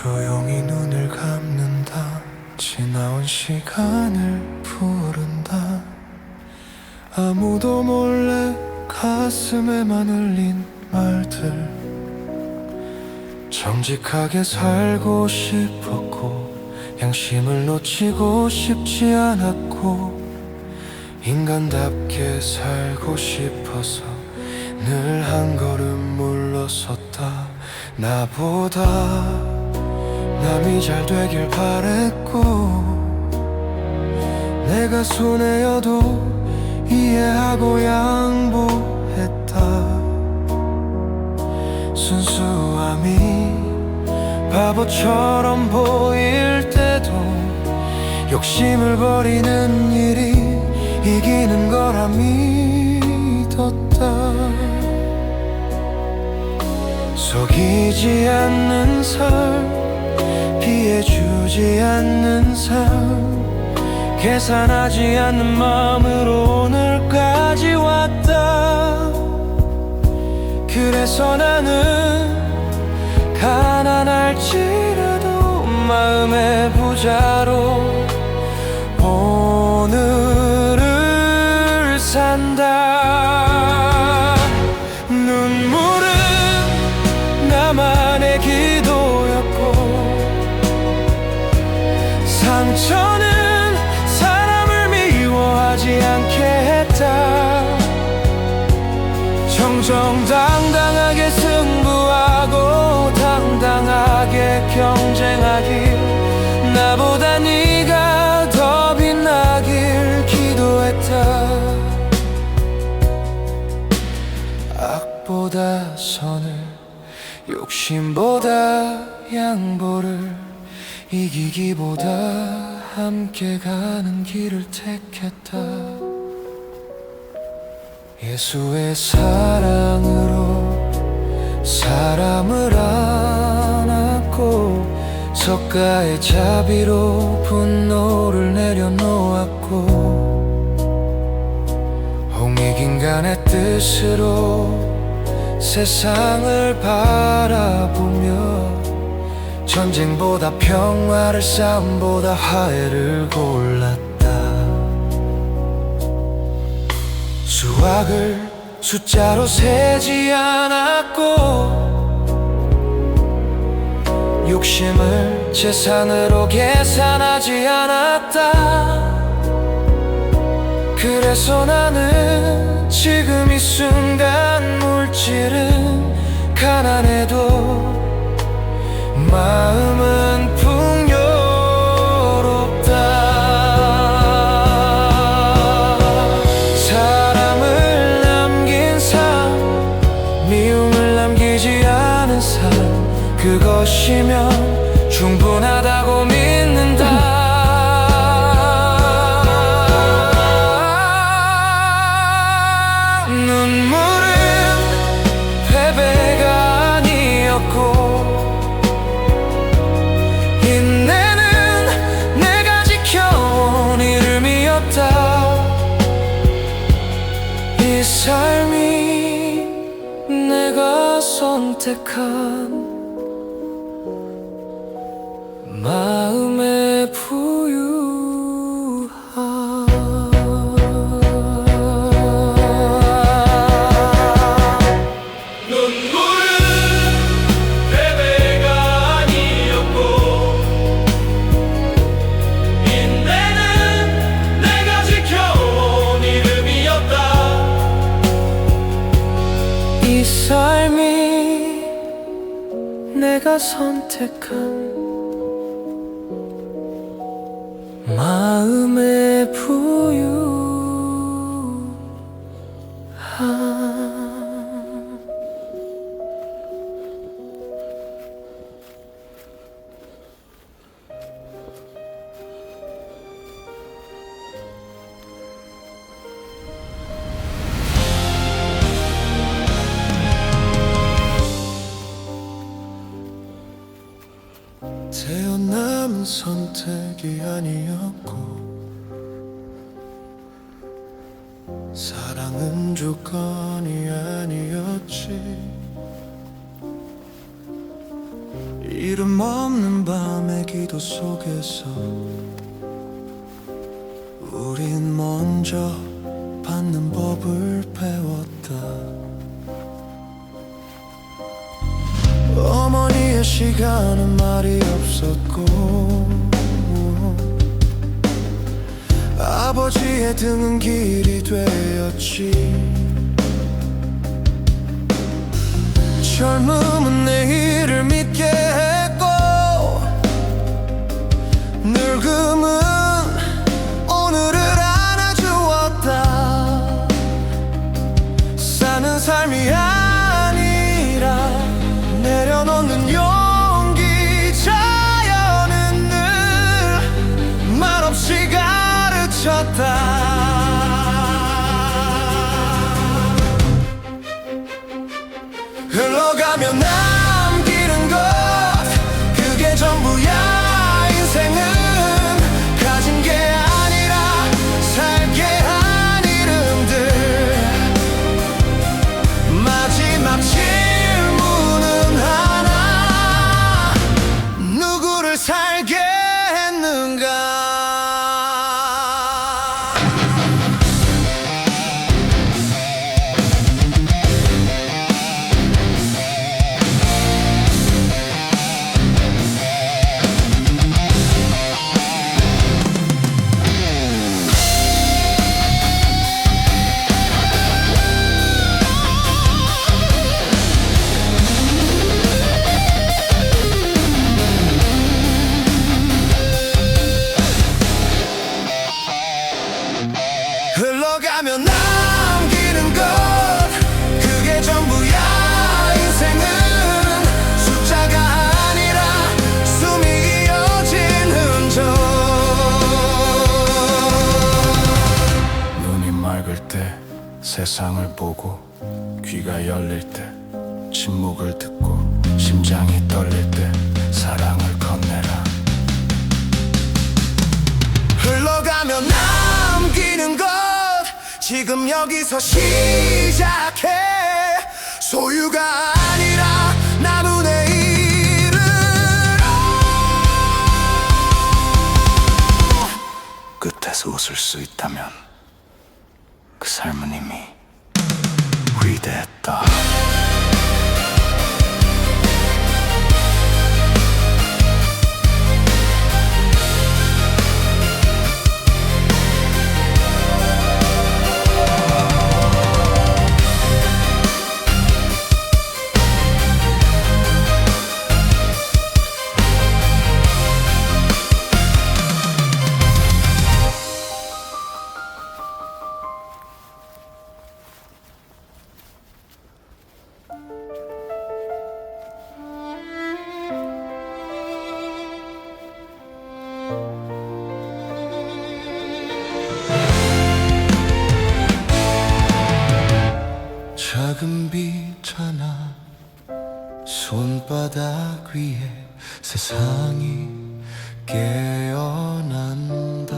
조용히 눈을 감는다. 지나온 시간을 부른다. 아무도 몰래 가슴에만 흘린 말들. 정직하게 살고 싶었고 양심을 놓치고 싶지 않았고 인간답게 살고 싶어서 늘 한 걸음 물러섰다. 나보다 남이 잘 되길 바랬고 내가 손해여도 이해하고 양보했다. 순수함이 바보처럼 보일 때도 욕심을 버리는 일이 이기는 거라 믿었다. 속이지 않는 삶, 피해주지 않는 삶, 계산하지 않는 마음으로 오늘까지 왔다. 그래서 나는 가난할지라도 마음의 부자로 오늘을 산다. 눈물은 나만의 기도였고 상처는 사람을 미워하지 않게 했다. 정정당당하게 승부하고 당당하게 경쟁하길 나보다 네가 더 빛나길 기도했다. 악보다 선을 욕심보다 양보를 이기기보다 함께 가는 길을 택했다. 예수의 사랑으로 사람을 안았고 석가의 자비로 분노를 내려놓았고 홍익인간의 뜻으로 세상을 바라보며 전쟁보다 평화를 싸움보다 화해를 골랐다. 수학을 숫자로 세지 않았고 욕심을 재산으로 계산하지 않았다. 그래서 나는 지금 이 순간 물질은 가난해도 마음은 풍요롭다. 사람을 남긴 삶, 미움을 남기지 않은 삶, 그것이면 충분하다고 믿는다. 눈물은 패배가 아니었고 인내는 내가 지켜온 이름이었다. 이 삶이 내가 선택한 마음의 이 삶이 내가 선택한 마음의 부유함. 태어남은 선택이 아니었고 사랑은 조건이 아니었지. 이름 없는 밤의 기도 속에서 우린 먼저 받는 법을 배웠다. 어머니의 시간은 말이 없었고 아버지의 등은 길이 되었지. 젊음은 내일을 믿게 했고 늙음은 오늘을 안아주었다. 사는 삶이 아니라 내려놓는 용기. 자연은 늘 말없이 가르쳤다. 흘러가며 남기는 것 그게 전부야. 인생은 가진 게 아니라 살게 한 이름들. 마지막 질문은 하나, 누구를 살게 했는가. 흘러가며 남기는 것 그게 전부야. 인생은 숫자가 아니라 숨이 이어진 흔적. 눈이 맑을 때 세상을 보고 귀가 열릴 때 침묵을 듣고 심장이 떨릴 때 사랑을 건네라. 흘러가며 남기는 것 지금 여기서 시작해. 소유가 아니라 남은 내일을. 끝에서 웃을 수 있다면 그 삶은 이미 위대했다. 작은 빛 하나 손바닥 위에 세상이 깨어난다.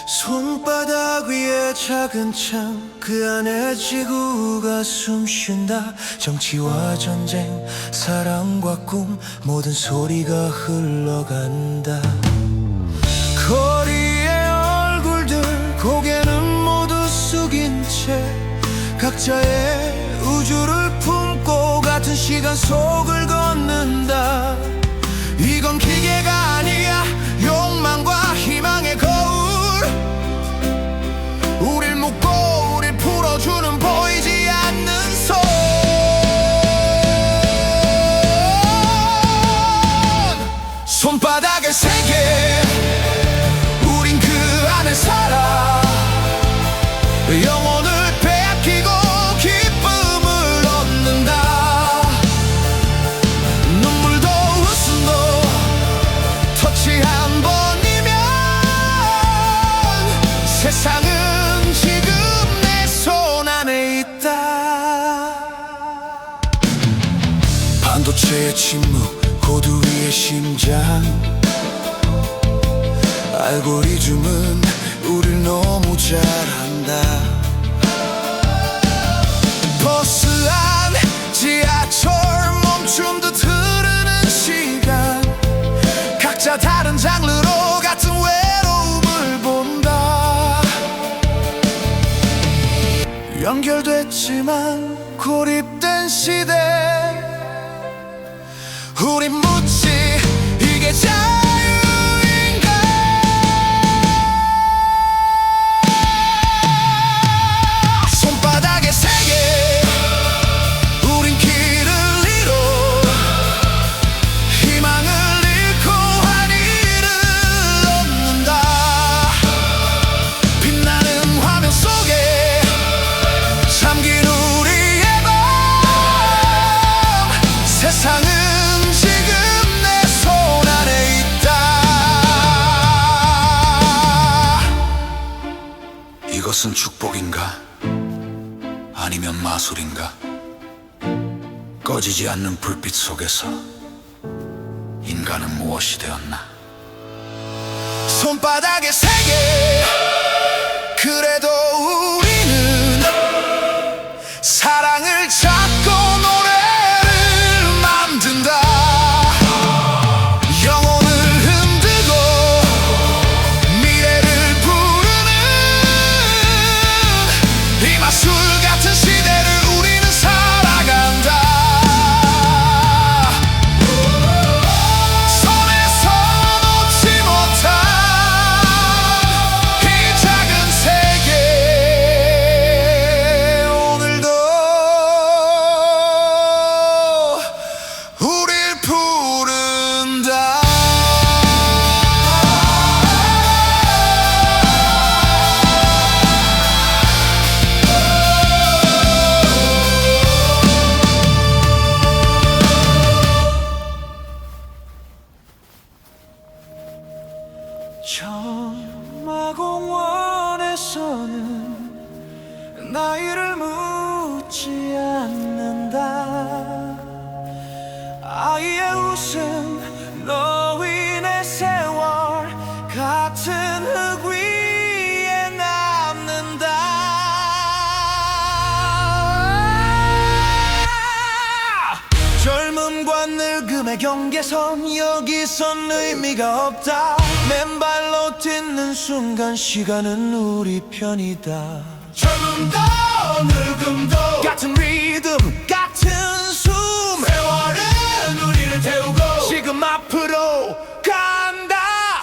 손바닥 위에 작은 창 그 안에 지구가 숨쉰다. 정치와 전쟁 사랑과 꿈 모든 소리가 흘러간다. 거리의 얼굴들 고개는 모두 숙인 채 각자의 우주를 품고 같은 시간 속을 걷는다. 이건 기계가 아니야. 욕망과 희망의 거울. 우릴 묶고 우릴 풀어주는 보이지 않는 손. 손바닥의 세계 우린 그 안에 살아. 영혼을 빼앗기고 기쁨을 얻는다. 눈물도 웃음도 터치 한 번이면 세상은 지금 내 손 안에 있다. 반도체의 침묵 고두 위의 심장. 알고리즘은 우릴 너무 잘 안다. 버스 안 지하철 멈춤 듯 고립된 시대 우린 묻지 이게 자유인가 손바닥에 세계 우린 길을 잃어 희망을 잃고 환희를 얻는다 빛나는 화면 속에 잠긴 우리의 밤 세상은 지금 내 손 안에 있다 이것은 축복인가 아니면 마술인가 꺼지지 않는 불빛 속에서 인간은 무엇이 되었나 손바닥의 세계 그래도 우리는 사랑을 찾고 노래를 만든다 영혼을 흔들고 미래를 부르는 이 마술 같은 시대를 우리는 살아간다 손에서 놓지 못한 이 작은 세계 오늘도 우릴 부른다 천마공원에서는 나이를 묻지 않는다 아이의 웃음 노인의 세월 같은 흙 위에 남는다 젊음과 늙음의 경계선 여기선 의미가 없다 맨발로 뛰는 순간 시간은 우리 편이다 젊음도 늙음도 같은 리듬 같은 숨 세월은 우리를 태우고 지금 앞으로 간다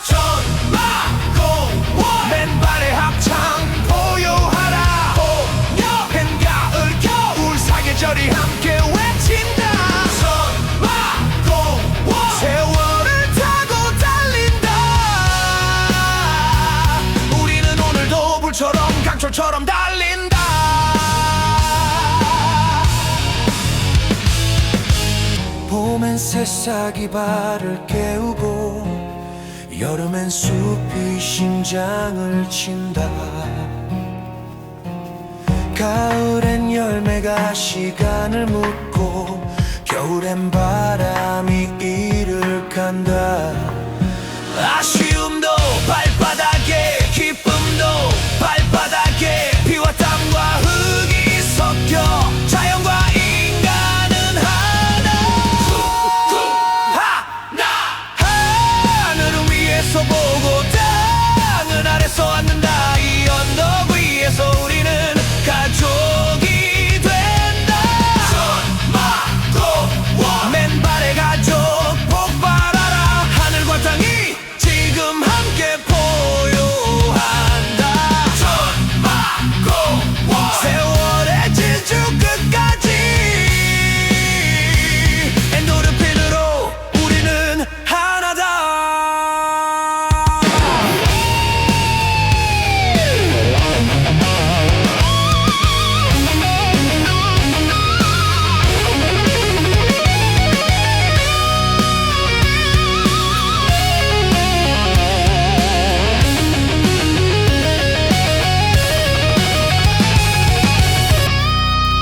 천마공원 맨발의 합창 보여하라 봄 가을 겨울 사계절이 함께 외친다 천마공원 세월을 타고 달린다 우리는 오늘도 불처럼 강철처럼 달린다 봄엔 새싹이 발을 깨우고 여름엔 숲이 심장을 친다 가을엔 열매가 시간을 묻고 겨울엔 바람이 이를 간다 아쉬움도 발바닥에 기쁨도 발바닥에 피와 땀과 흙이 섞여 자연과 인간은 하나 하늘을 위에서 보고 땅은 아래서 앉는다 이 언덕 위에서 우리는 가족이 된다 천마공원 맨발의 가족 폭발하라 하늘과 땅이 지금 함께 포효한다 천마공원 세월의 진주 끝까지 엔도르핀으로 우리는 하나다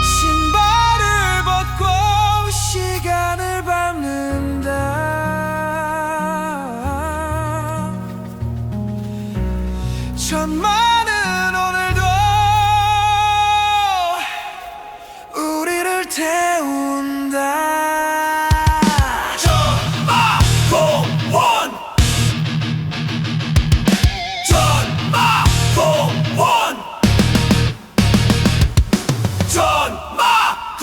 신발을 벗고 시간을 밟는다 천만은 오늘도 우리를 태운다 천마공원 천마공원 천마공원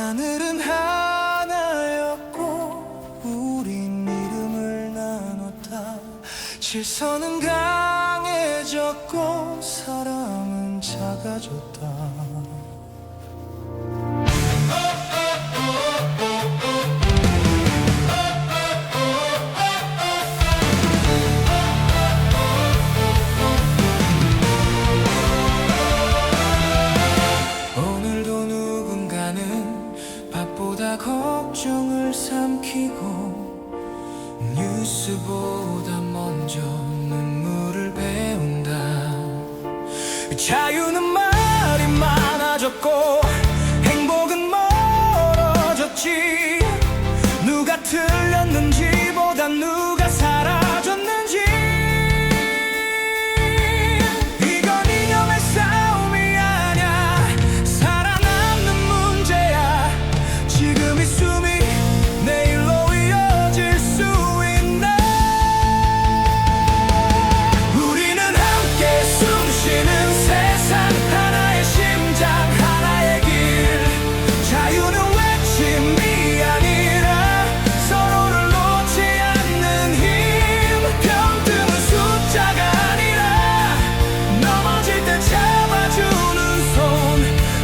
하늘은 하나였고 우린 이름을 나눴다. 질서는 강해졌고 사랑은 작아졌다. 오늘도 누군가는 밥보다 걱정을 삼키고 뉴스보다 먼저 눈물을 배운다. 자유는 말이 많아졌고 행복은 멀어졌지. 누가 틀렸는지보다 누가 사라졌는지. 이건 이념의 싸움이 아냐, 살아남는 문제야. 지금 이 숨이 내일로 이어질 수 있나. 우리는 함께 숨쉬는 세상, 하나의 심장 하나의 길. 자유는 외침이 아니라 서로를 놓지 않는 힘. 평등은 숫자가 아니라 넘어질 때 잡아주는 손.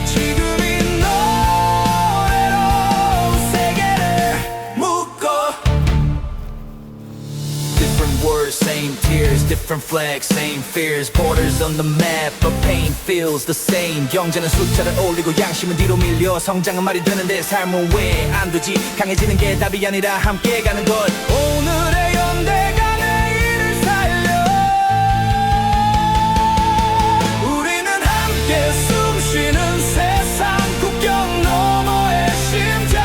지금 이 노래로 세계를 묶어. Different words, same tears, different flags, same fears. Borders on the map, but pain feels the same. 경제는 숫자를 올리고 양심은 뒤로 밀려. 성장은 말이 되는데 삶은 왜 안 되지? 강해지는 게 답이 아니라 함께 가는 것. 오늘의 연대가 내일을 살려. 우리는 함께 숨쉬는 세상, 국경 너머의 심장.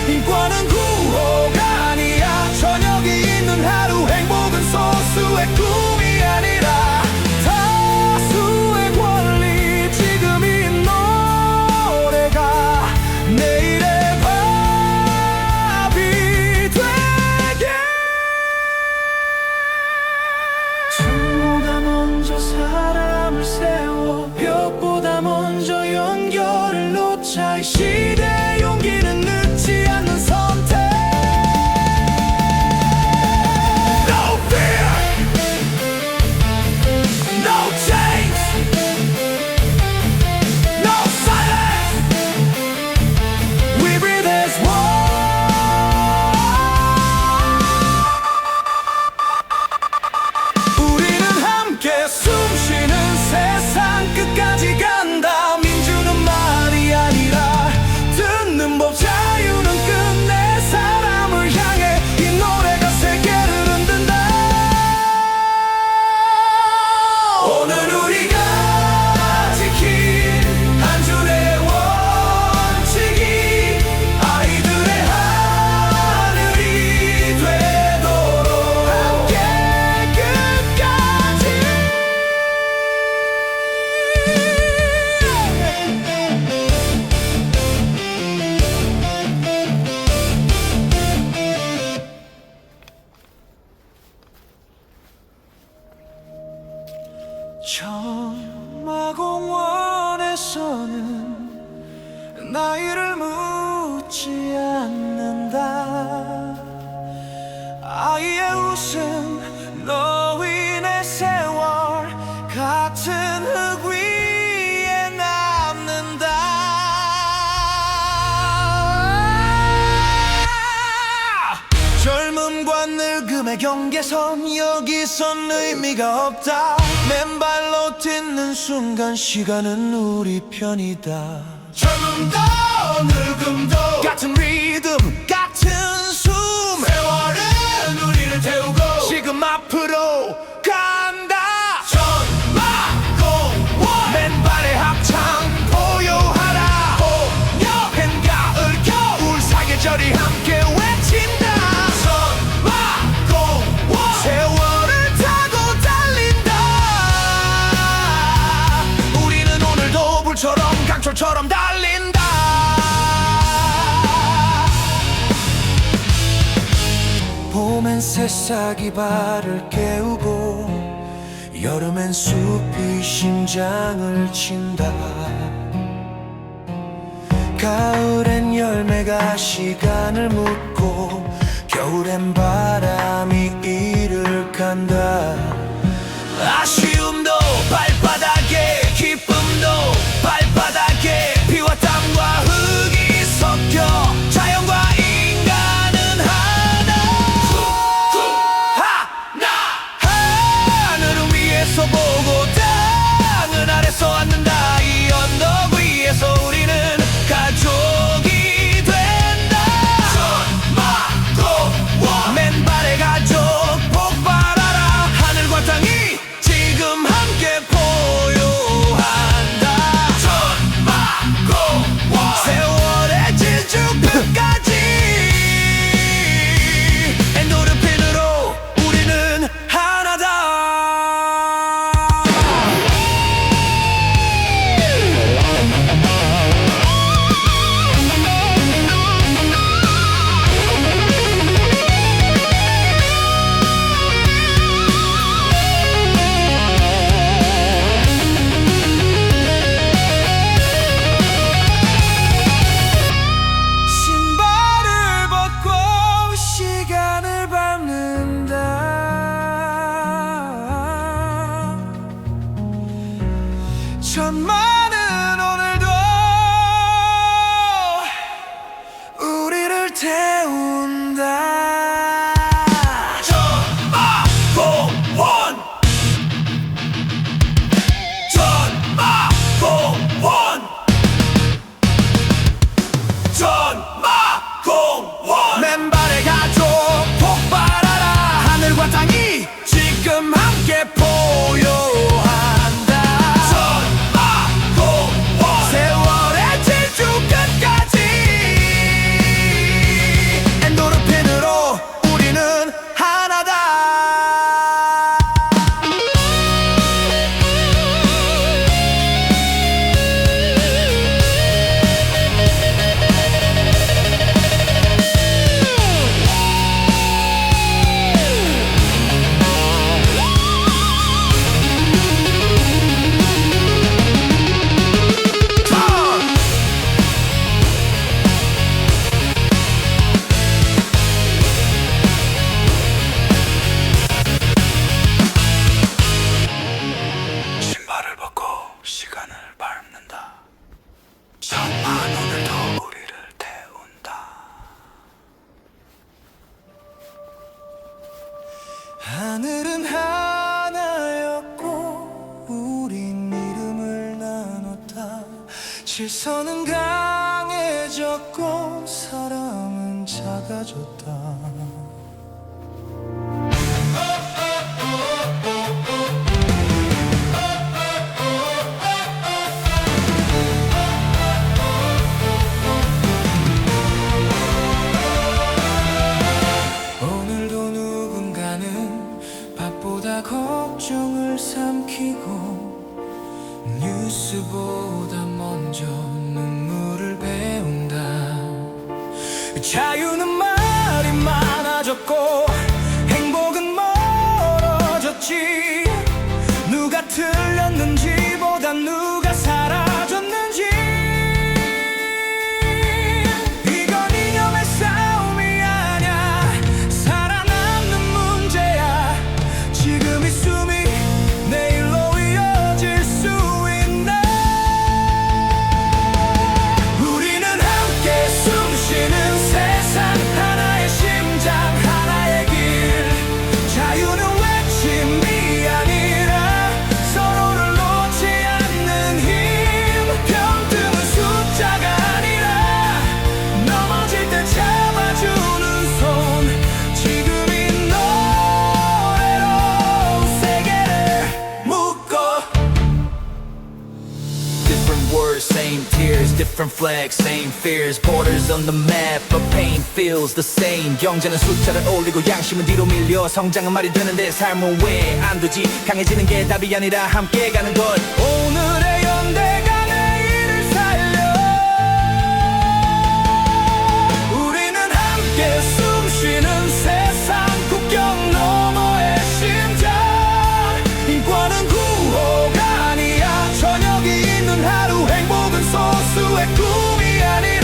인권은 구호가 아니야, 저녁이 있는 하루. 행복은 소수의 꿈이 아니라 다수의 권리. 지금 이 노래가 내일의 밥이 되게. 창보다 먼저 사람을 세워 벽보다 먼저 연결을 놓자. 이 시대의 용기는 늦지 않는 선택. No fear, no change, no silence. We breathe as one. 우리는 함께 숨쉬는 세상, 끝까지 간다. 민주는 말이 아니라 듣는 법. 자유는 끝내 사람을 향해. 이 노래가 세계를 흔든다. 오늘 우리가 지킨 한 줄의 원칙이 아이들의 하늘이 되도록 함께 끝까지. 천마공원에서는 나이를 묻지 않는다. 아이의 웃음, 노인의 세월 같은 흙 위에 남는다. 젊음과 늙음의 경계선, 여기선 의미가 없다. 맨발로 딛는 순간 시간은 우리 편이다. 젊음도 늙음도 같은 리듬, 같은 숨. 세월은 우리를 태우고 지금 앞으로 간다. 천마공원 맨발의 합창 보여하라. 봄, 가을, 겨울 사계절이 함께 외친다. 천마공원 세월을 타고 달린다. 우리는 오늘도 불처럼 강철처럼 달린다. 봄엔 새싹이 발을 깨우고 여름엔 숲이 심장을 친다. 가을엔 열매가 시간을 묻고 겨울엔 바람이 이를 간다. 아쉬움도 발바닥에 기쁨도 발바닥에 피와 땀과 흙이 섞여 자연과 인간은 하나. 하늘을 위에서 보고 땅은 아래서 앉는다. 이 언덕 위에서 우리는 가족이 된다. 맨발의 가족 폭발하라. 하늘과 땅이 지금 함께 포효한다. 세월의 질주 끝까지 엔도르핀으로 우리는 하나다. 신발을 벗고 시간을 밟는다. 천만은 오늘도 우리를 태운다. 전마공원 전마공원 전마공원 맨발의 가족 폭발하라. 하늘과 땅이 지금 함께 포효한다. 전마공원 세월의 질주 끝까지 엔도르핀으로 우리는 하나다. 신발을 벗고 시간을 밟는다. 천만 오늘도 우리를 태운다. 하늘은 하나였고 우린 이름을 나눴다. 질서는 강해졌고 사랑은 작아졌다. 오늘도 누군가는 밥보다 걱정을 삼키고 뉴스보다 먼저 눈물을 배운다. 자유는 말이 많아졌고 행복은 멀어졌지. 누가 틀렸는지보다 누가 사라졌는지. 이건 이념의 싸움이 아냐. 살아남는 문제야. 지금 이 숨이 내일로 이어질 수 있나. 우리는 함께 숨쉬는 세상. 하나의 심장 하나의 길. 자유는 외침이 아니라 서로를 놓지 않는 힘. 평등은 숫자가 아니라 넘어질 때 잡아주는 손. 지금 이 노래로 세계를 묶어. Different words, same tears, different flags, same fears. Borders on the map, but pain feels the same. 경제는 숫자를 올리고 양심은 뒤로 밀려. 성장은 말이 되는데 삶은 왜 안 되지? 강해지는 게 답이 아니라 함께 가는 것. 오늘의 연대가 내일을 살려. 우리는 함께 숨쉬는 세상. 국경 너머의 심장. 인권은 구호가 아니야. 저녁이 있는 하루. 행복은 소수의 꿈이 아니라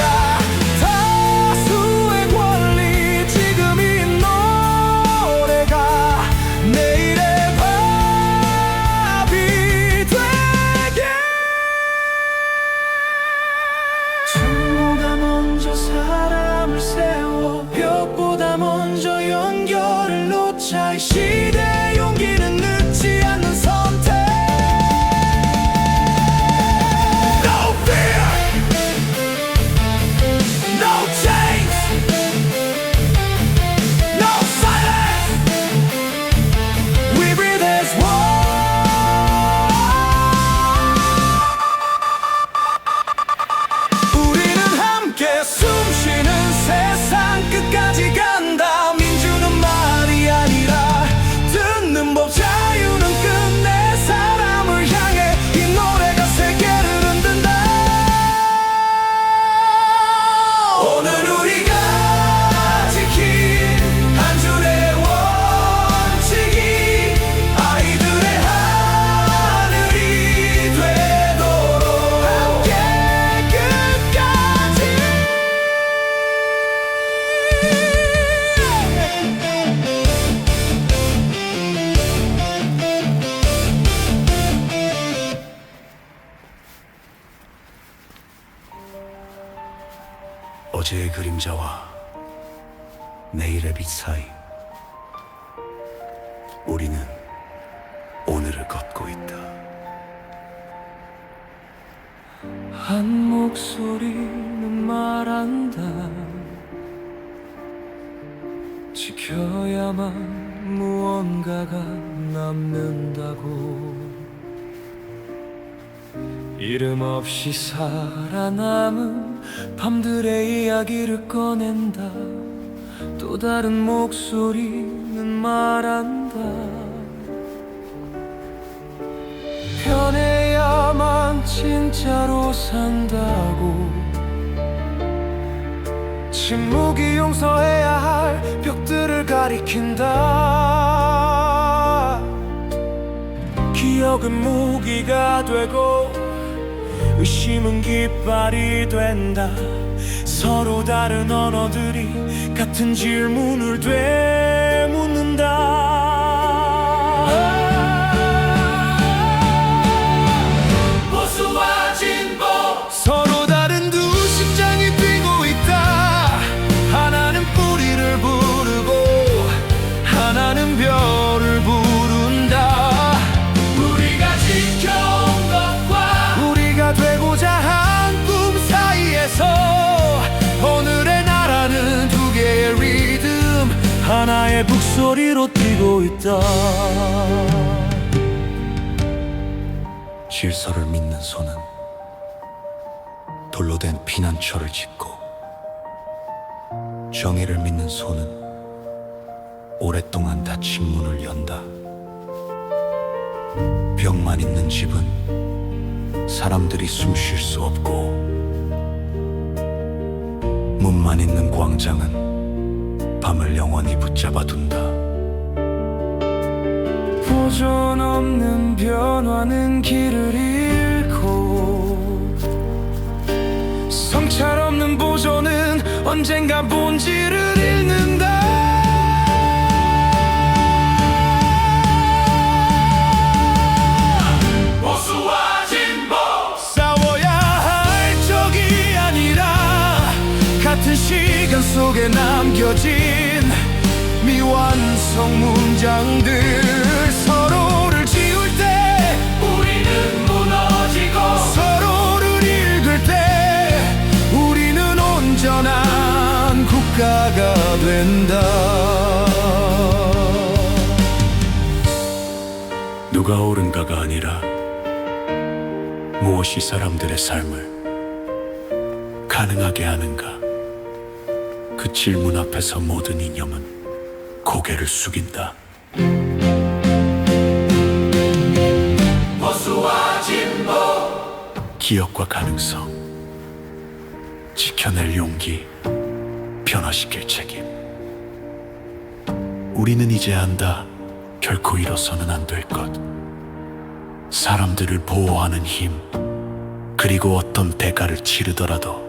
어제의 그림자와 내일의 빛 사이 우리는 오늘을 걷고 있다. 한 목소리는 말한다. 지켜야만 무언가가 남는다고. 이름 없이 살아남은 밤들의 이야기를 꺼낸다. 또 다른 목소리는 말한다. 편해야만 진짜로 산다고. 침묵이 용서해야 할 벽들을 가리킨다. 기억은 무기가 되고 의심은 깃발이 된다. 서로 다른 언어들이 같은 질문을 되묻는다. 보수와 진보 서로 다른 두 심장이 뛰고 있다. 하나는 뿌리를 부르고 하나는 별을 부른다. 우리가 지켜온 것과 우리가 되고자 한 꿈 사이에서 오늘의 나라는 두 개의 리듬 하나의 북소리로 뛰고 있다. 질서를 믿는 손은 돌로 된 피난처를 짓고, 정의를 믿는 손은 오랫동안 닫힌 문을 연다. 벽만 있는 집은 사람들이 숨 쉴 수 없고, 문만 있는 광장은 밤을 영원히 붙잡아 둔다. 보존 없는 변화는 길을 잃고, 성찰 없는 보존은 언젠가 본질을 잃는다. 보수와 진보 싸워야 할 적이 아니라 같은 시간 속에 남겨진 미완성 문장들. 서로를 지울 때 우리는 무너지고, 서로를 읽을 때 우리는 온전한 국가가 된다. 누가 옳은가가 아니라 무엇이 사람들의 삶을 가능하게 하는가, 그 질문 앞에서 모든 이념은 고개를 숙인다. 보수와 진보 기억과 가능성, 지켜낼 용기, 변화시킬 책임. 우리는 이제 안다. 결코 잃어서는 안 될 것. 사람들을 보호하는 힘, 그리고 어떤 대가를 치르더라도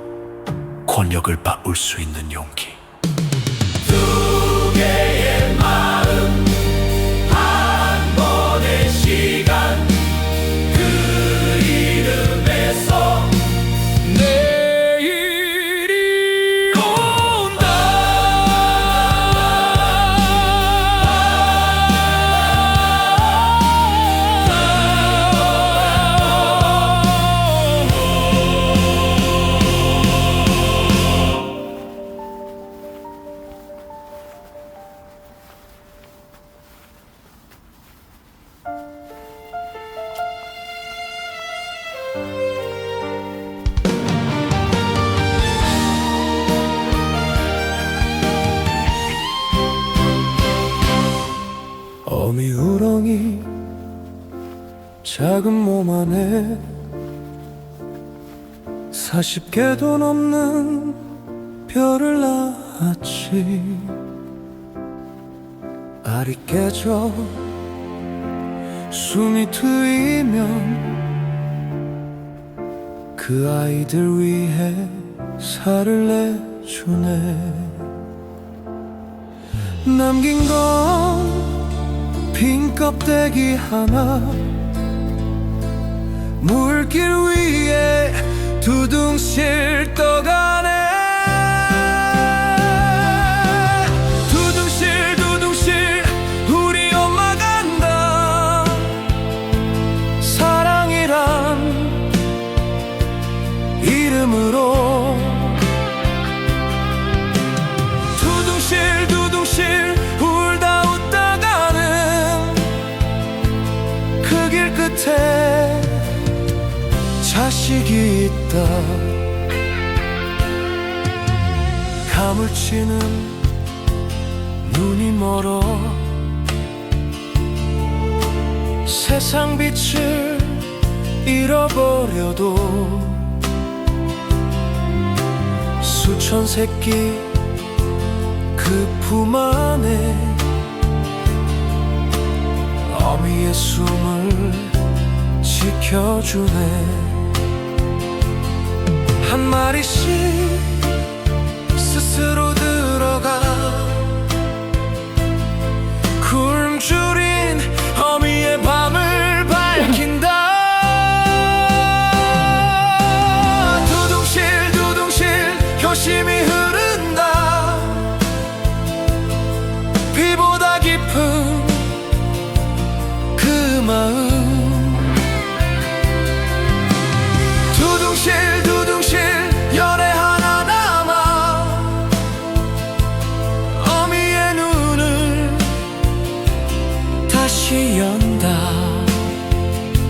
권력을 바꿀 수 있는 용기. 두 개의 마음, 한 번의 시간, 그 이름에서 내일이 온다. 어미 우렁이 작은 몸 안에 40개도 넘는 별을 낳았지. 알이 깨져 숨이 트이면 그 아이들 위해 살을 내주네. 남긴 건 빈 껍데기 하나, 물길 위에 두둥실 떠가네. 가식이 있다. 가물치는 눈이 멀어 세상 빛을 잃어버려도 수천 새끼 그 품 안에 어미의 숨을 지켜주네. 한 마리씩 스스로 들어가 굶주린 어미의 밤을 밝힌다. 두둥실 두둥실 효심이 흐른다. 피보다 깊은 그 마음. 두둥실 두둥실 열애 하나 남아 어미의 눈을 다시 연다.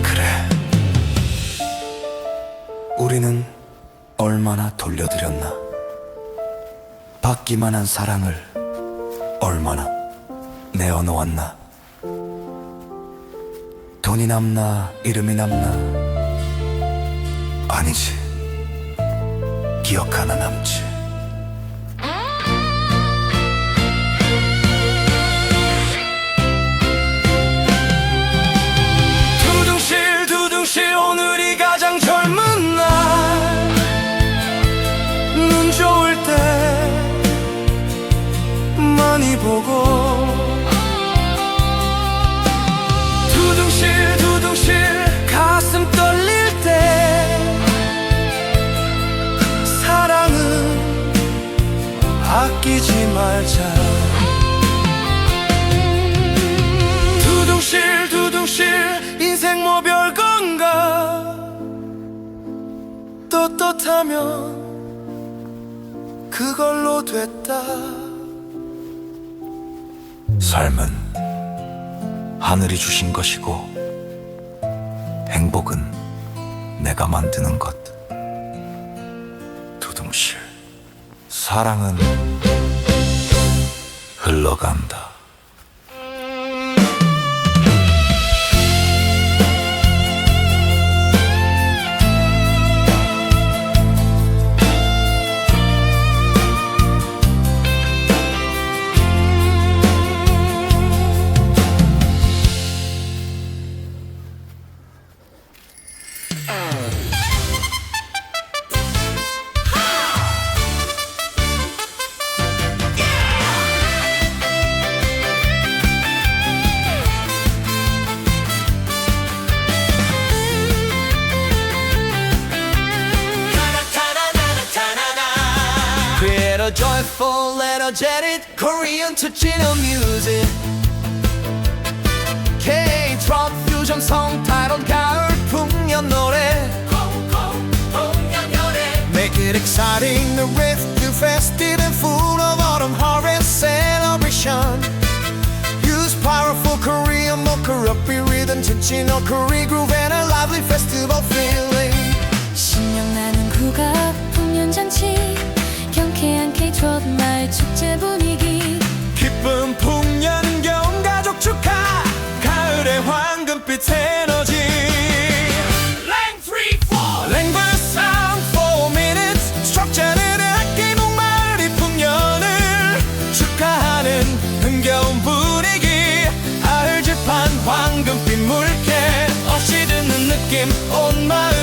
그래, 우리는 얼마나 돌려드렸나. 받기만 한 사랑을 얼마나 내어놓았나. 돈이 남나 이름이 남나. 아니지, 기억 하나 남지. 두둥실 두둥실 오늘이 가장 젊은 날. 눈 좋을 때 많이 보고 두둥실 두둥실 가슴 떨릴 때 사랑은 아끼지 말자. 두둥실 두둥실 인생 뭐 별건가. 떳떳하면 그걸로 됐다. 삶은 하늘이 주신 것이고 행복은 내가 만드는 것. 두둥실 사랑은 흘러간다. Create a joyful, energetic Korean touching of music. K-drop fusion song titled 가을 풍년 노래. Make it exciting, the riff too festive and full of autumn harvest celebration. Use powerful Korean mocha-uppy rhythm, touching on Korea groove and a lively festival feeling. 신명나는 국악 풍년잔치 경쾌한 K-drop 마을 축제 분위기. 기쁜 풍년 겨운 가족 축하. 가을의 황금빛 에너지. 랭글 사운드 4 minutes 스트럭 자는 악기 목마른 이 풍년을 축하하는 흥겨운 분위기. 가을질판 황금빛 물개 없이 듣는 느낌 온 마을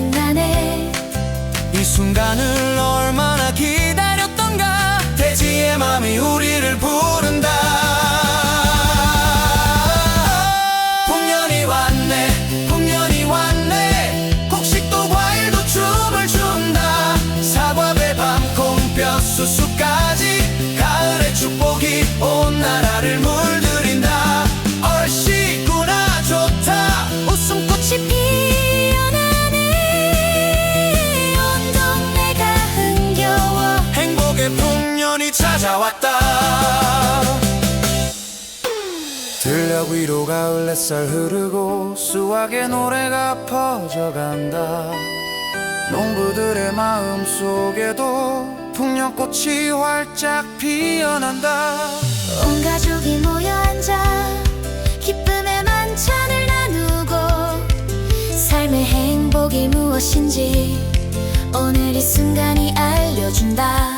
생각나네. 이 순간을 얼마나 기다렸던가. 대지의 맘이 우리를 부른다. 풍년이 왔네, 풍년이 왔네. 곡식도 과일도 춤을 춘다. 사과, 배밤, 콩뼈, 수수까지 가을의 축복이 온 나라를 물들인다. 얼씨구나 좋다. 웃음꽃이 피어나네. 온 동네가 흥겨워. 행복의 풍년이 찾아왔다. 들녘 위로 가을 햇살 흐르고 수확의 노래가 퍼져간다. 농부들의 마음속에도 풍년꽃이 활짝 피어난다. 온 가족이 모여 앉아 기쁨의 만찬을 나누고 삶의 행복이 무엇인지 오늘 이 순간이 알려준다.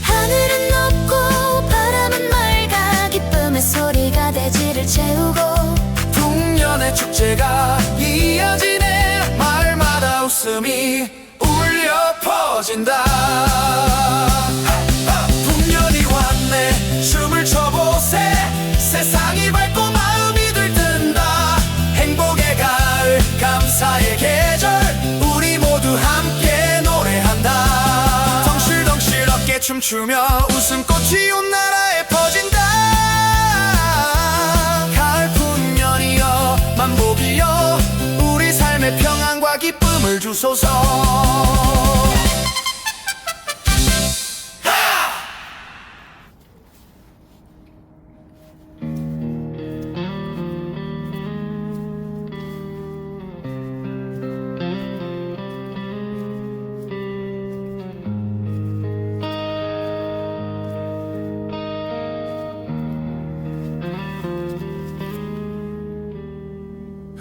하늘은 높고 바람은 맑아 기쁨의 소리가 대지를 채우고 풍년의 축제가 이어지네. 마을마다 웃음이 울려 퍼진다. 풍년이 왔네. 춤을 춰보세. 세상이 밝고 마음이 들뜬다. 행복의 가을 감사의 계절 우리 모두 함께 노래한다. 덩실덩실 어깨 춤추며 웃음꽃이 온 나라에 퍼진다. 가을 풍년이여 만복이여 우리 삶의 평안과 기쁨을 주소서.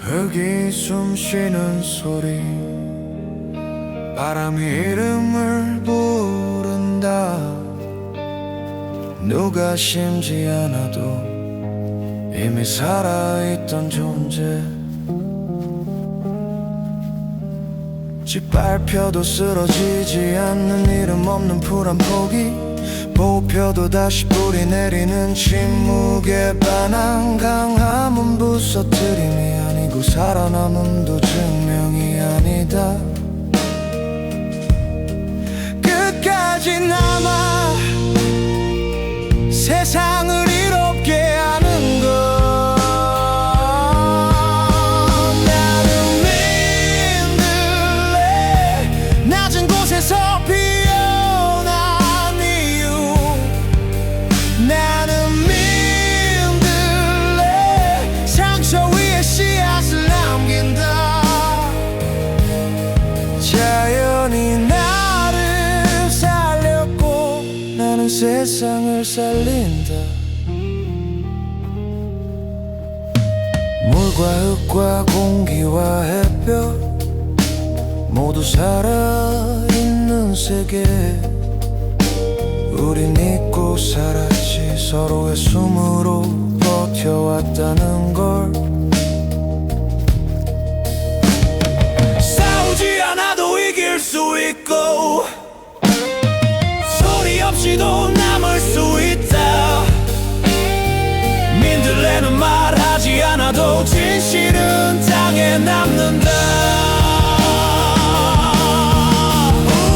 흙이 숨쉬는 소리 바람이 이름을 부른다. 누가 심지 않아도 이미 살아있던 존재. 짓밟혀도 쓰러지지 않는 이름 없는 풀 한 포기. 뽑혀도 다시 뿌리 내리는 침묵의 반항. 강함은 부서뜨림이 아니고 살아남음도 증명이 아니다. 끝까지 남아 세상을 이롭게 하는 것. 나는 민들레 낮은 곳에서 피어난 이유. 나는 민들레 상처 위에 씨앗을 남긴다. 자연이 나를 살렸고 나는 세상을 살린다. 물과 흙과 공기와 햇볕 모두 살아있는 세계. 우린 잊고 살았지 서로의 숨으로 버텨왔다는 걸. 싸우지 않아도 이길 수 있고 소리 없이도 남을 수 있다. 민들레는 말하지 않아도 진실은 땅에 남는다.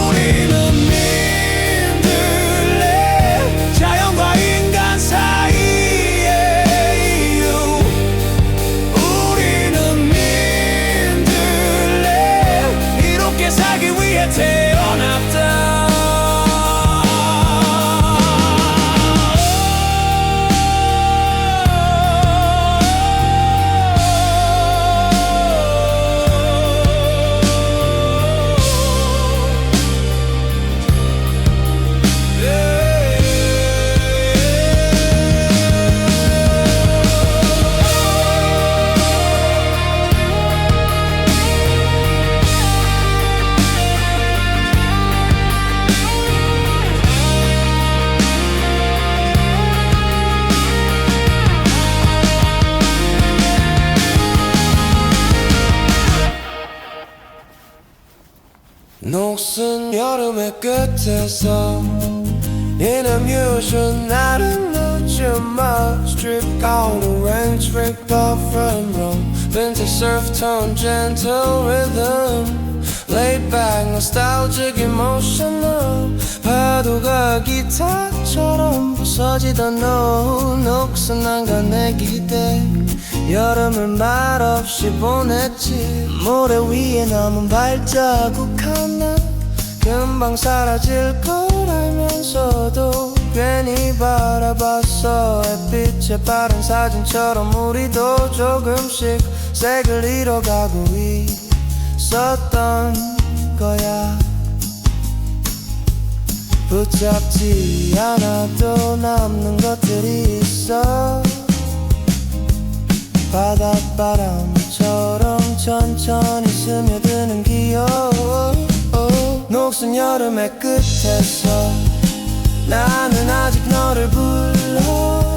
우리는 민들레 자연과 인간 사이의 이유. 우리는 민들레 이롭게 살기 위해 태어났다. 녹슨 여름의 끝에서 In a mution 나는 늦지마 Strip out the rain, trick off from Rome Vintage surf tone, gentle rhythm Laid back, nostalgic, emotional 파도가 기타처럼 부서지던 노후 녹슨 안가 내 기대 여름을 말없이 보냈지 모래 위에 남은 발자국 하나 금방 사라질 걸 알면서도 괜히 바라봤어 햇빛에 빠른 사진처럼 우리도 조금씩 색을 잃어가고 있었던 거야 붙잡지 않아도 남는 것들이 있어 바닷바람처럼 천천히 스며드는 기억 녹슨 여름의 끝에서 나는 아직 너를 불러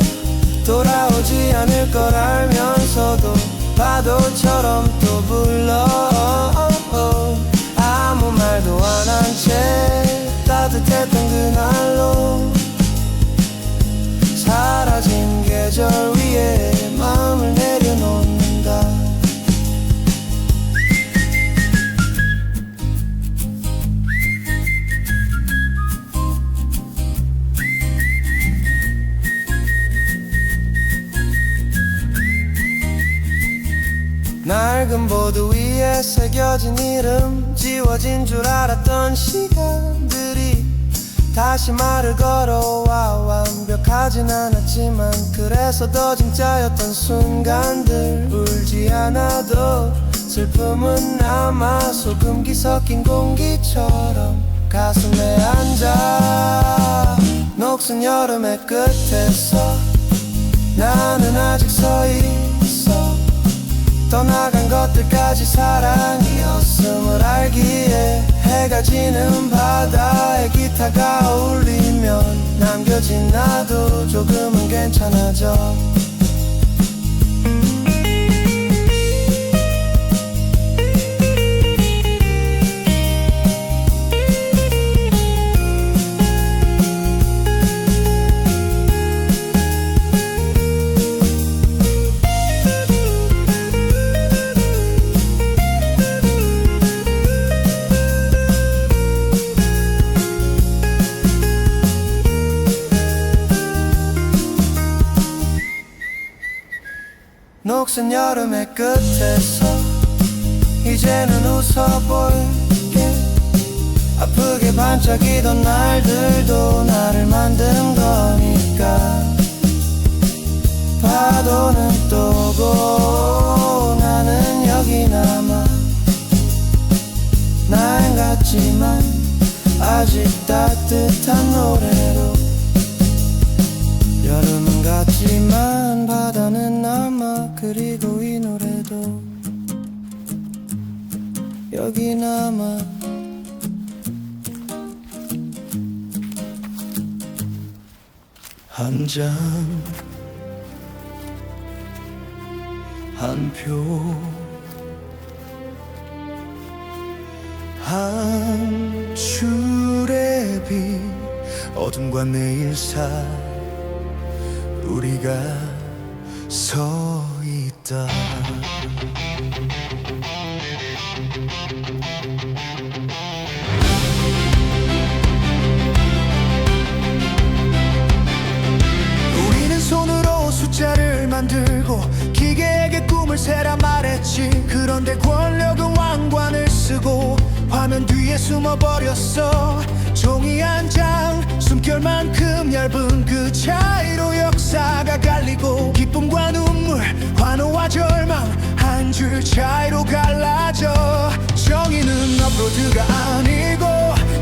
돌아오지 않을 걸 알면서도 파도처럼 또 불러 아무 말도 안 한 채 따뜻했던 그날로 사라진 계절 위에 마음을 내려놓는다 낡은 보드 위에 새겨진 이름 지워진 줄 알았던 시간들이 다시 말을 걸어와 완벽하진 않았지만 그래서 더 진짜였던 순간들 울지 않아도 슬픔은 남아 소금기 섞인 공기처럼 가슴에 앉아 녹슨 여름의 끝에서 나는 아직 서 있어 떠나간 것들까지 사랑이었음을 알기에 해가 지는 바다에 기타가 울리면 남겨진 나도 조금은 괜찮아져 녹슨 여름의 끝에서 이제는 웃어볼게 아프게 반짝이던 날들도 나를 만든 거니까 파도는 또 오고 나는 여기 남아 날 같지만 아직 따뜻한 노래로 여름은 같지만 바다는 남아 그리고 이 노래도 여기 남아 한 장 한 표 한 줄의 빛 어둠과 내일 사 우리가 서 있다 우리는 손으로 숫자를 만들고 기계에게 꿈을 세라 말했지 그런데 권력은 왕관을 쓰고 화면 뒤에 숨어버렸어 종이 한 장 숨결만큼 얇은 그 차이로 역사가 갈리고 기쁨과 눈물 환호와 절망 한 줄 차이로 갈라져 정의는 업로드가 아니고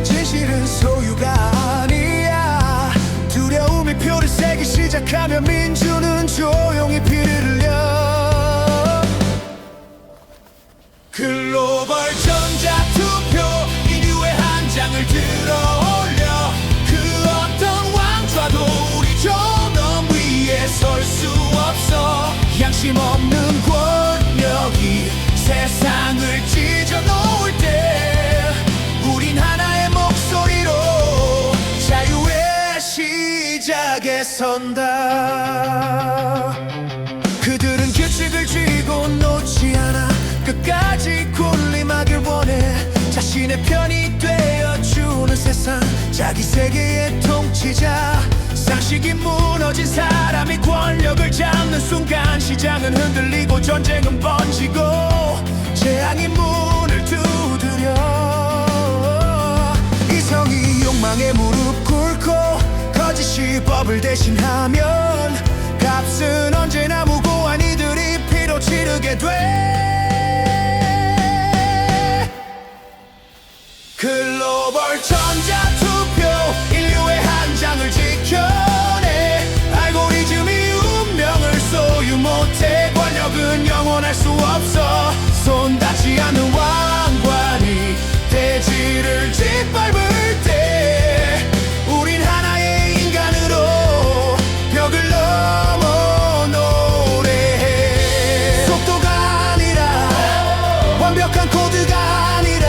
진실은 소유가 아니야 두려움이 표를 세기 시작하면 민주는 조용히 피를 흘려 글로벌 전자투표 인류의 한 장을 들어올려 그 어떤 왕좌도 우리 존엄 위에 설 수 없어 양심 없는 권력이 세상을 찢어놓을 때 선다. 그들은 규칙을 쥐고 놓지 않아 끝까지 군림하길 원해. 자신의 편이 되어주는 세상, 자기 세계의 통치자. 상식이 무너진 사람이 권력을 잡는 순간 시장은 흔들리고 전쟁은 번지고 재앙이 문을 두드려. 이성이 욕망에 무릎 꿇고 거짓이 법을 대신하면 값은 언제나 무고한 이들이 피로 치르게 돼. 글로벌 전자투표, 인류의 한 장을 지켜내. 알고리즘이 운명을 소유 못해. 권력은 영원할 수 없어. 손 닿지 않는 왕관이 대지를 짓밟을 때 우린 하나의 인간으로 벽을 넘어 노래해. 속도가 아니라 완벽한 코드가 아니라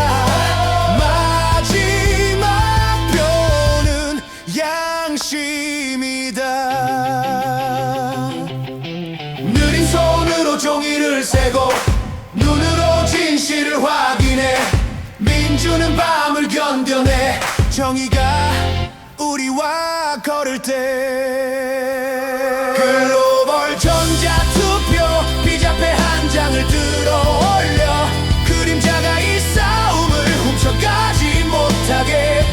마지막 표는 양심이다. 느린 손으로 종이를 세고 눈으로 진실을 확인해. 민주는 밤을 견뎌내. 정의가 우리와 걸을 때. 글로벌 전자투표, 비자패 한 장을 들어 올려. 그림자가 이 싸움을 훔쳐가지 못하게.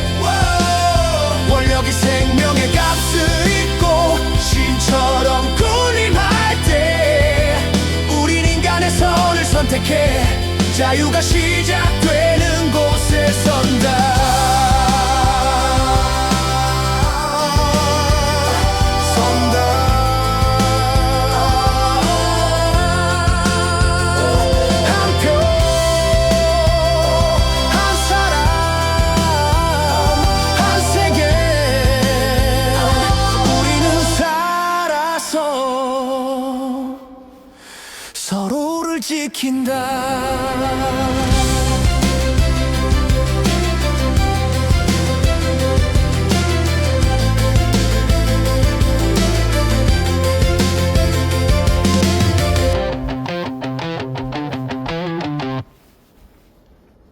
원력이 생명의 값을 잊고 신처럼 군림할 때 우린 인간의 선을 선택해. 자유가 시작되는 곳에 선다. 서로를 지킨다.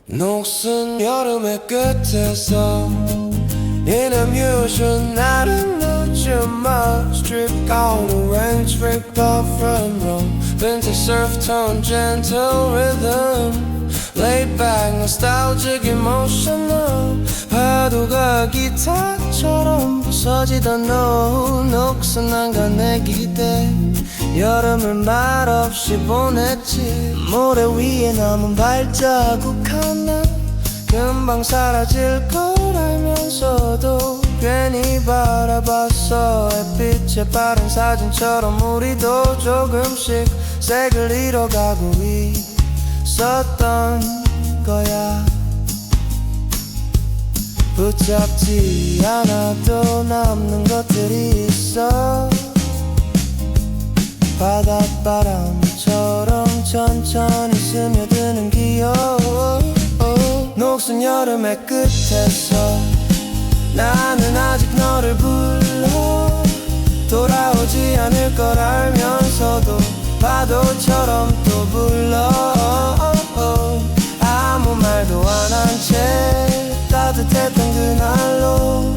녹슨 여름의 끝에서 In a mution 나를 놓지마. Strip out the range, ripped off from room. Vintage surf tone, gentle rhythm. Laid back, nostalgic, emotional. 파도가 기타처럼 부서지던 노후. 녹슨 안간 내 기대. 여름을 말없이 보냈지. 모래 위에 남은 발자국 하나 금방 사라질 걸 알면서도 괜히 바라봤어. 햇빛에 빠른 사진처럼 우리도 조금씩 색을 잃어가고 있었던 거야. 붙잡지 않아도 남는 것들이 있어. 바닷바람처럼 천천히 스며드는 기억. 녹슨 여름의 끝에서 나는 아직 너를 불러. 돌아오지 않을 걸 알면서도 파도처럼 또 불러. 아무 말도 안 한 채 따뜻했던 그날로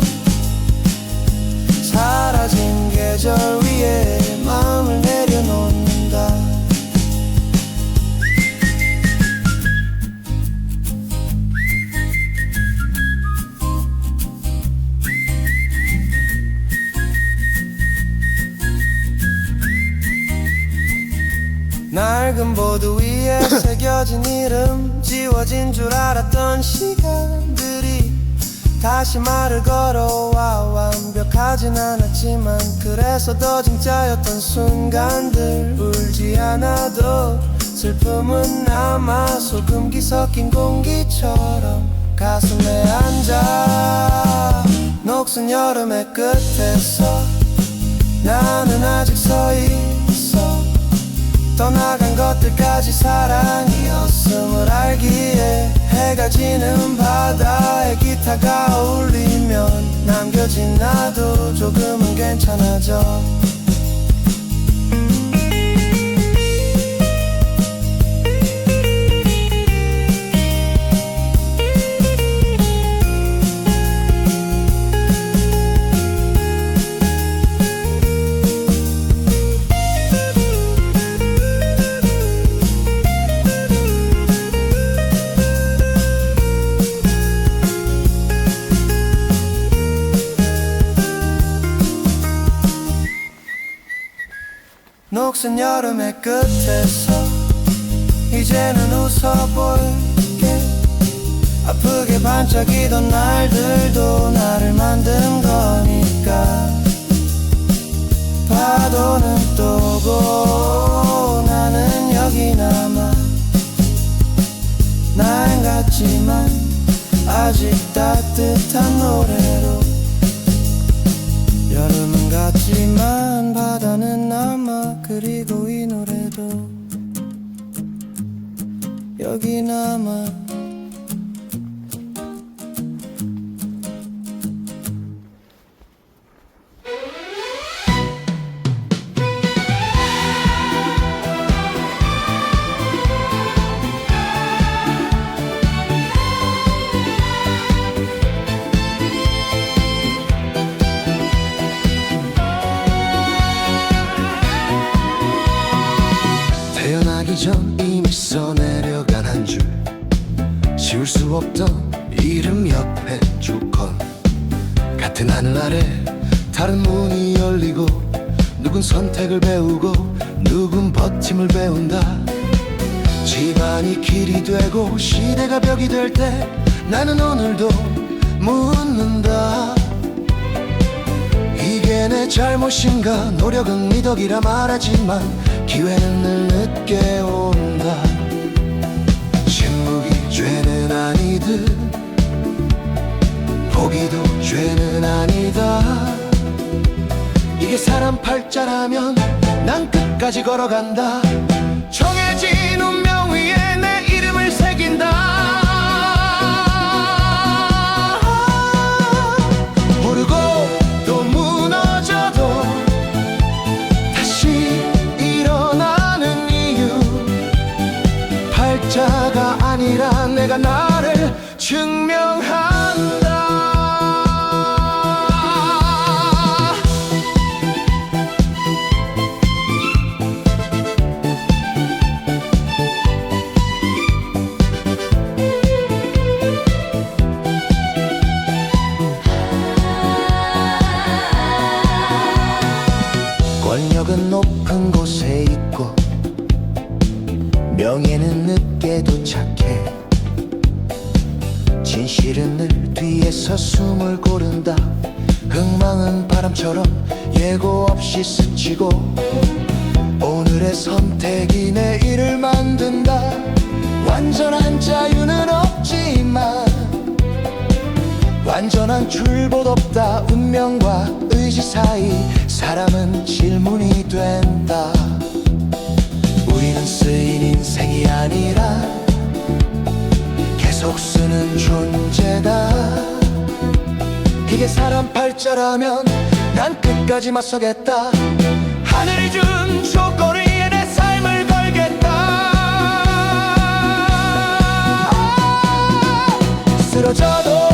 사라진 계절 위에 마음을 내려놓는다. 낡은 보드 위에 새겨진 이름. 지워진 줄 알았던 시간들이 다시 말을 걸어와. 완벽하진 않았지만 그래서 더 진짜였던 순간들. 울지 않아도 슬픔은 남아. 소금기 섞인 공기처럼 가슴에 앉아. 녹슨 여름의 끝에서 나는 아직 서 있어. 떠나간 것들까지 사랑이었음을 알기에 해가 지는 바다에 깃 다가가 어울리면 남겨진 나도 조금은 괜찮아져. 녹슨 여름의 끝에서 이제는 웃어볼게. 아프게 반짝이던 날들도 나를 만든 거니까. 파도는 떠고 나는 여기 남아. 날 같지만 아직 따뜻한 노래로. 여름은 같지만 바다는 남아. 그리고 이 노래도 여기 남아. 태어나기 전 이미 써내려간 한 줄, 지울 수 없던 이름 옆에 주컬. 같은 하늘 아래 다른 문이 열리고, 누군 선택을 배우고 누군 버팀을 배운다. 집안이 길이 되고 시대가 벽이 될 때 나는 오늘도 묻는다. 이게 내 잘못인가? 노력은 미덕이라 말하지만 기회는 늘 늦게 온다. 침묵이 죄는 아니듯 포기도 죄는 아니다. 이게 사람 팔자라면 난 끝까지 걸어간다. 정해진 운명 위에 내 이름을 새긴다. 모르고 또 무너져도 다시 일어나는 이유, 팔자가 아니라 내가 나를 증명한다. 권력은 높은 곳에 있고 명예는 늦게 도착해. 진실은 늘 뒤에서 숨을 고른다. 흥망은 바람처럼 예고 없이 스치고, 오늘의 선택이 내일을 만든다. 완전한 자유는 없지만 완전한 출보도 없다. 운명과 의지 사이 사람은 질문이 된다. 우리는 쓰인 인생이 아니라 계속 쓰는 존재다. 이게 사람 팔자라면 난 끝까지 맞서겠다. 하늘이 준 조건 위에 내 삶을 걸겠다. 쓰러져도